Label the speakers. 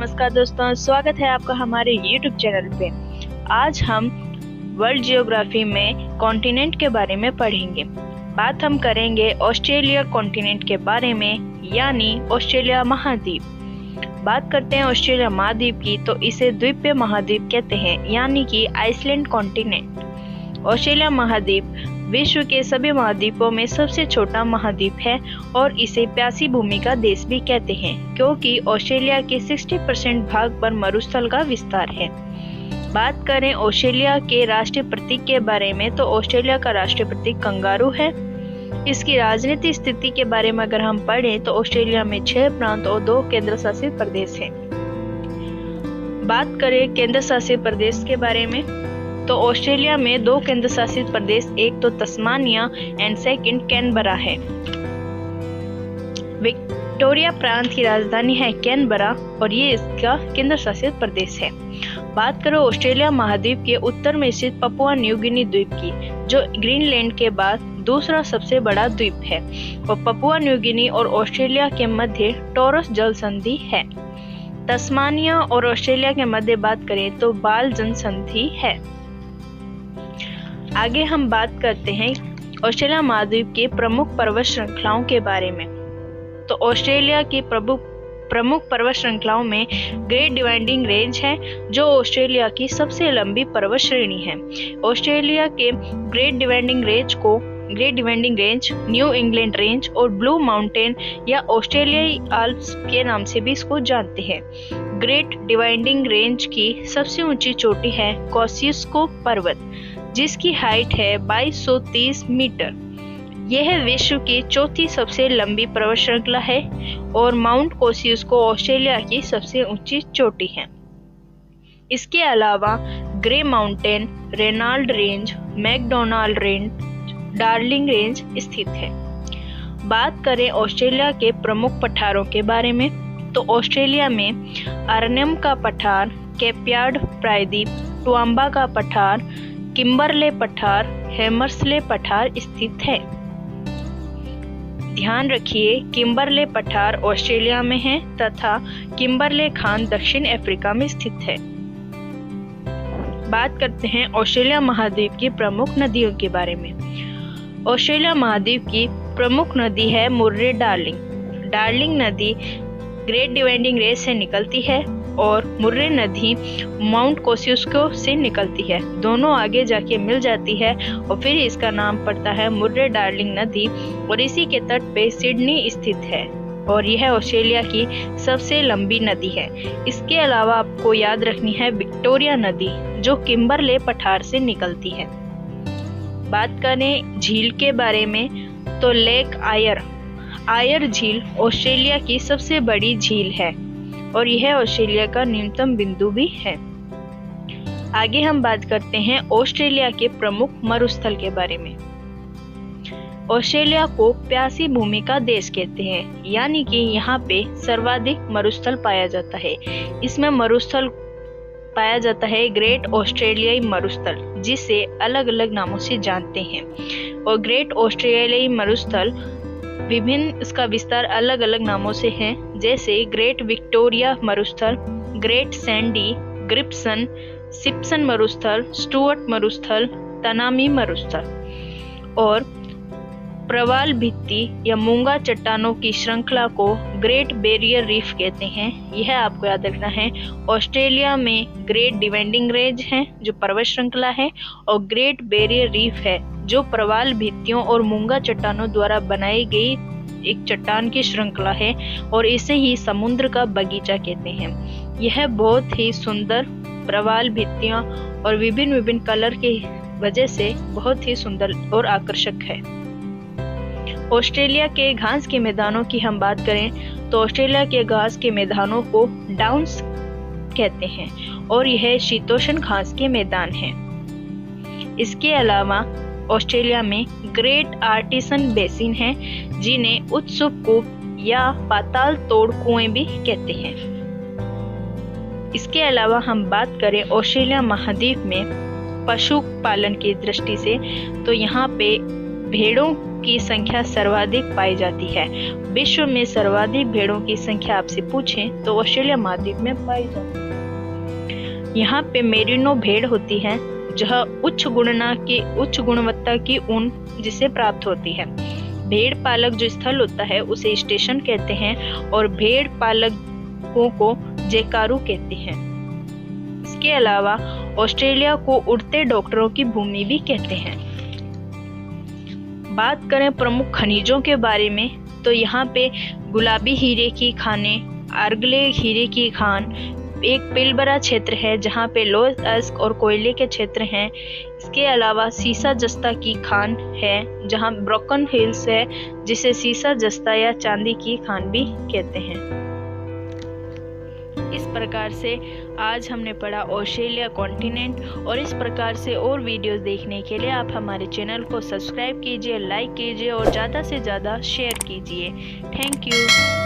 Speaker 1: नमस्कार दोस्तों, स्वागत है आपका हमारे YouTube चैनल पे। आज हम वर्ल्ड जियोग्राफी में कॉन्टिनेंट के बारे में पढ़ेंगे। बात हम करेंगे ऑस्ट्रेलिया कॉन्टिनेंट के बारे में, यानी ऑस्ट्रेलिया महाद्वीप। बात करते हैं ऑस्ट्रेलिया महाद्वीप की तो इसे द्वीपीय महाद्वीप कहते हैं, यानी कि आइसलैंड कॉन्टिनेंट। ऑस्ट्रेलिया महाद्वीप विश्व के सभी महाद्वीपों में सबसे छोटा महाद्वीप है और इसे प्यासी भूमि का देश भी कहते हैं, क्योंकि ऑस्ट्रेलिया के 60% भाग पर मरुस्थल का विस्तार है। बात करें ऑस्ट्रेलिया के राष्ट्रीय प्रतीक के बारे में तो ऑस्ट्रेलिया का राष्ट्रीय प्रतीक कंगारू है। इसकी राजनीतिक स्थिति के बारे में अगर हम पढ़ें तो ऑस्ट्रेलिया में 6 प्रांत और 2 केंद्र शासित प्रदेश हैं। बात करें केंद्र शासित प्रदेश के बारे में तो ऑस्ट्रेलिया में 2 केंद्र शासित प्रदेश, एक तो तस्मानिया एंड सेकंड कैनबरा है। विक्टोरिया प्रांत की राजधानी है कैनबरा और ये इसका केंद्र शासित प्रदेश है। बात करो ऑस्ट्रेलिया महाद्वीप के उत्तर में स्थित पपुआ न्यू गिनी द्वीप की, जो ग्रीनलैंड के बाद दूसरा सबसे बड़ा द्वीप है और पपुआ न्यू गिनी और ऑस्ट्रेलिया के मध्य टॉरस जल संधि है। तस्मानिया और ऑस्ट्रेलिया के मध्य बात करें तो बाल जल संधि है। आगे हम बात करते हैं ऑस्ट्रेलिया महाद्वीप के प्रमुख पर्वत श्रृंखलाओं के बारे में। तो ऑस्ट्रेलिया की प्रमुख पर्वत श्रृंखलाओं में ग्रेट डिवाइडिंग रेंज है, जो ऑस्ट्रेलिया की सबसे लंबी पर्वत श्रेणी है। ऑस्ट्रेलिया के great dividing range, new England range और ब्लू माउंटेन या ऑस्ट्रेलियाई आल्प्स के नाम से भी इसको जानते हैं। ग्रेट डिवाइडिंग रेंज की सबसे ऊंची चोटी है कोसियुस्को पर्वत, जिसकी हाइट है 2230 मीटर। यह विश्व की चौथी सबसे लंबी पर्वत श्रृंखला है और माउंट कोसियुस्को ऑस्ट्रेलिया की सबसे ऊंची चोटी है। इसके अलावा Grey Mountain, Reynolds Range, MacDonald Range, Darling Range स्थित है। बात करें ऑस्ट्रेलिया के प्रमुख पठारों के बारे में तो ऑस्ट्रेलिया में अर्नेम का पठार, कैपयार्ड प्रायद्वीप, टूआम्बा का पठार, किम्बरले पठार, हैमर्सले पठार स्थित है। ध्यान रखिए, किम्बरले पठार ऑस्ट्रेलिया में है तथा किम्बरले खान दक्षिण अफ्रीका में स्थित है। बात करते हैं ऑस्ट्रेलिया महाद्वीप की प्रमुख नदियों के बारे में। ऑस्ट्रेलिया महाद्वीप की प्रमुख नदी है मुर्रे डार्लिंग। डार्लिंग नदी ग्रेट डिवाइडिंग रेंज से निकलती है और मुर्रे नदी माउंट कोसियुस्को से निकलती है। दोनों आगे जाके मिल जाती है और फिर इसका नाम पड़ता है मुर्रे डार्लिंग नदी और इसी के तट पे सिडनी स्थित है और यह ऑस्ट्रेलिया की सबसे लंबी नदी है। इसके अलावा आपको याद रखनी है विक्टोरिया नदी, जो किम्बरले पठार से निकलती है। बात करें झील के बारे में तो लेक आयर झील ऑस्ट्रेलिया की सबसे बड़ी झील है और यह ऑस्ट्रेलिया का न्यूनतम बिंदु भी है। आगे हम बात करते हैं ऑस्ट्रेलिया के प्रमुख मरुस्थल के बारे में। ऑस्ट्रेलिया को प्यासी भूमि का देश कहते हैं, यानी कि यहाँ पे सर्वाधिक मरुस्थल पाया जाता है। इसमें मरुस्थल पाया जाता है ग्रेट ऑस्ट्रेलियाई मरुस्थल, जिसे अलग अलग नामों से जानते हैं। और ग्रेट ऑस्ट्रेलियाई मरुस्थल इसका विस्तार अलग अलग नामों से है, जैसे ग्रेट विक्टोरिया मरुस्थल, ग्रेट सैंडी, ग्रिप्सन, सिप्सन मरुस्थल, स्टुअर्ट मरुस्थल, तनामी मरुस्थल। और प्रवाल भित्ति या मूंगा चट्टानों की श्रृंखला को ग्रेट बैरियर रीफ कहते हैं। यह आपको याद रखना है। ऑस्ट्रेलिया में ग्रेट डिवाइडिंग रेंज है, जो पर्वत श्रृंखला है, और ग्रेट बैरियर रीफ है, जो प्रवाल भित्तियों और मूंगा चट्टानों द्वारा बनाई गई एक चट्टान की श्रृंखला है और इसे ही समुद्र का बगीचा कहते हैं। यह बहुत ही सुंदर प्रवाल भित्तियां और विभिन्न कलर की वजह से बहुत ही सुंदर और आकर्षक है। ऑस्ट्रेलिया के घास के मैदानों की हम बात करें तो ऑस्ट्रेलिया के घास के मैदानों को डाउन्स कहते हैं और यह शीतोष्ण घास के मैदान हैं। इसके अलावा ऑस्ट्रेलिया में ग्रेट आर्टिसन बेसिन है, जिन्हें उत्सुक कूप या पाताल तोड़ कुएं भी कहते हैं। इसके अलावा हम बात करें ऑस्ट्रेलिया महाद्वीप में पशु पालन की दृष्टि से तो यहाँ पे भेड़ों की संख्या सर्वाधिक पाई जाती है। विश्व में सर्वाधिक भेड़ों की संख्या आपसे पूछें तो ऑस्ट्रेलिया महाद्वीप में पाई जाती है। यहाँ पे मेरिनो भेड़ होती है, जो उच्च गुणवत्ता की ऊन जिसे प्राप्त होती है। भेड़ पालक जो स्थल होता है उसे स्टेशन कहते हैं और भेड़ पालकों को जैकारू कहते हैं। इसके अलावा ऑस्ट्रेलिया को उड़ते डॉक्टरों की भूमि भी कहते हैं। बात करें प्रमुख खनिजों के बारे में तो यहाँ पे गुलाबी हीरे की खानें, आर्गले हीरे की खान, एक पिलबरा क्षेत्र है जहाँ पे लोह अयस्क और कोयले के क्षेत्र हैं। इसके अलावा सीसा जस्ता की खान है जहाँ ब्रोकन हिल्स है जिसे सीसा जस्ता या चांदी की खान भी कहते हैं। इस प्रकार से आज हमने पढ़ा ऑस्ट्रेलिया कॉन्टिनेंट, और इस प्रकार से और वीडियोस देखने के लिए आप हमारे चैनल को सब्सक्राइब कीजिए, लाइक कीजिए और ज़्यादा से ज़्यादा शेयर कीजिए। Thank you.